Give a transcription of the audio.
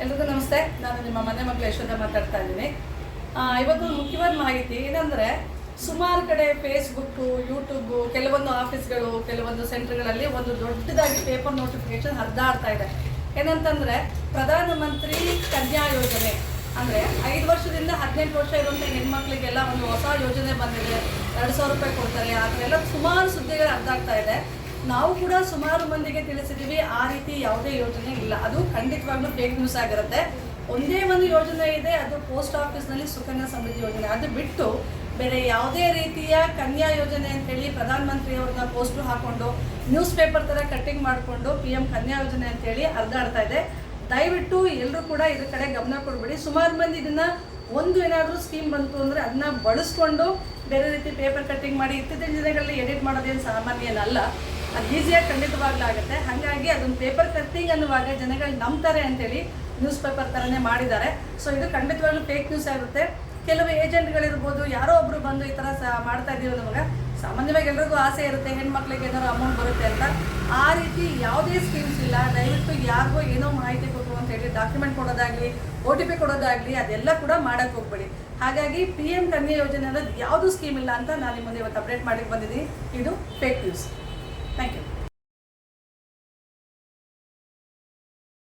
ಎಲ್ರಿಗೂ ನಮಸ್ತೆ. ನಾನು ನಿಮ್ಮ ಮನೆ ಮಗಳು ಯಶೋಧ ಮಾತಾಡ್ತಾ ಇದ್ದೀನಿ. ಇವತ್ತು ಮುಖ್ಯವಾದ ಮಾಹಿತಿ ಏನಂದರೆ, ಸುಮಾರು ಕಡೆ ಫೇಸ್ಬುಕ್ಕು, ಯೂಟ್ಯೂಬು, ಕೆಲವೊಂದು ಆಫೀಸ್ಗಳು, ಕೆಲವೊಂದು ಸೆಂಟರ್ಗಳಲ್ಲಿ ಒಂದು ದೊಡ್ಡದಾಗಿ ಪೇಪರ್ ನೋಟಿಫಿಕೇಶನ್ ಹರಿದಾಡ್ತಾ ಇದೆ. ಏನಂತಂದರೆ, ಪ್ರಧಾನಮಂತ್ರಿ ಕನ್ಯಾ ಯೋಜನೆ ಅಂದರೆ 5 ವರ್ಷದಿಂದ 18 ವರ್ಷ ಇರುವಂಥ ಹೆಣ್ಮಕ್ಳಿಗೆಲ್ಲ ಒಂದು ಹೊಸ ಯೋಜನೆ ಬಂದಿದೆ. 2,000 ರೂಪಾಯಿ ಕೊಡ್ತಾರೆ. ಅದೆಲ್ಲ ಸುಮಾರು ಸುದ್ದಿಗಳು ಹರಿದಾಗ್ತಾ ಇದೆ. ನಾವು ಕೂಡ ಸುಮಾರು ಮಂದಿಗೆ ತಿಳಿಸಿದ್ದೀವಿ, ಆ ರೀತಿ ಯಾವುದೇ ಯೋಜನೆ ಇಲ್ಲ. ಅದು ಖಂಡಿತವಾಗ್ಲೂ ಫೇಕ್ ನ್ಯೂಸ್ ಆಗಿರುತ್ತೆ. ಒಂದೇ ಒಂದು ಯೋಜನೆ ಇದೆ, ಅದು ಪೋಸ್ಟ್ ಆಫೀಸ್ನಲ್ಲಿ ಸುಕನ್ಯಾ ಸಮೃದ್ಧಿ ಯೋಜನೆ. ಅದು ಬಿಟ್ಟು ಬೇರೆ ಯಾವುದೇ ರೀತಿಯ ಕನ್ಯಾ ಯೋಜನೆ ಅಂತೇಳಿ ಪ್ರಧಾನಮಂತ್ರಿಯವ್ರನ್ನ ಪೋಸ್ಟು ಹಾಕ್ಕೊಂಡು ನ್ಯೂಸ್ ಪೇಪರ್ ಥರ ಕಟ್ಟಿಂಗ್ ಮಾಡಿಕೊಂಡು PM ಕನ್ಯಾ ಯೋಜನೆ ಅಂತೇಳಿ ಹರಿದಾಡ್ತಾ ಇದೆ. ದಯವಿಟ್ಟು ಎಲ್ಲರೂ ಕೂಡ ಇದ್ರ ಕಡೆ ಗಮನ ಕೊಡಬೇಡಿ. ಸುಮಾರು ಮಂದಿ ಇದನ್ನು ಒಂದು ಏನಾದರೂ ಸ್ಕೀಮ್ ಬಂತು ಅಂದರೆ ಅದನ್ನ ಬಳಸ್ಕೊಂಡು ಬೇರೆ ರೀತಿ ಪೇಪರ್ ಕಟ್ಟಿಂಗ್ ಮಾಡಿ ಇತ್ತೀಚಿನ ದಿನಗಳಲ್ಲಿ ಎಡಿಟ್ ಮಾಡೋದೇನು ಸಾಮಾನ್ಯ ಏನಲ್ಲ. ಅದು ಈಸಿಯಾಗಿ ಖಂಡಿತವಾಗ್ಲಾಗುತ್ತೆ. ಹಾಗಾಗಿ ಅದೊಂದು ಪೇಪರ್ ಕಟ್ಟಿಂಗ್ ಅನ್ನುವಾಗ ಜನಗಳು ನಂಬ್ತಾರೆ ಅಂತೇಳಿ ನ್ಯೂಸ್ ಪೇಪರ್ ಥರನೇ ಮಾಡಿದ್ದಾರೆ. ಸೊ ಇದು ಖಂಡಿತವಾಗ್ಲೂ ಫೇಕ್ ನ್ಯೂಸ್ ಆಗುತ್ತೆ. ಕೆಲವು ಏಜೆಂಟ್ಗಳಿರ್ಬೋದು, ಯಾರೋ ಒಬ್ಬರು ಬಂದು ಈ ಥರ ಮಾಡ್ತಾ ಇದ್ದೀವಿ ನಮಗೆ. ಸಾಮಾನ್ಯವಾಗಿ ಎಲ್ರಿಗೂ ಆಸೆ ಇರುತ್ತೆ, ಹೆಣ್ಮಕ್ಳಿಗೆ ಏನಾದ್ರು ಅಮೌಂಟ್ ಬರುತ್ತೆ ಅಂತ. ಆ ರೀತಿ ಯಾವುದೇ ಸ್ಕೀಮ್ಸ್ ಇಲ್ಲ. ದಯವಿಟ್ಟು ಯಾರಿಗೋ ಏನೋ ಮಾಹಿತಿ ಕೊಟ್ಟರು ಅಂತ ಹೇಳಿ ಡಾಕ್ಯುಮೆಂಟ್ ಕೊಡೋದಾಗಲಿ, OTP ಕೊಡೋದಾಗಲಿ ಅದೆಲ್ಲ ಕೂಡ ಮಾಡೋಕ್ಕೆ ಹೋಗ್ಬೇಡಿ. ಹಾಗಾಗಿ PM ಕನ್ಯಾ ಯೋಜನೆ ಅನ್ನೋದು ಯಾವುದೂ ಸ್ಕೀಮ್ ಇಲ್ಲ ಅಂತ ನಾನು ನಿಮ್ಮ ಮುಂದೆ ಇವತ್ತು ಅಪ್ಡೇಟ್ ಮಾಡಿ ಬಂದಿದ್ದೀನಿ. ಇದು ಫೇಕ್ ನ್ಯೂಸ್. Thank you.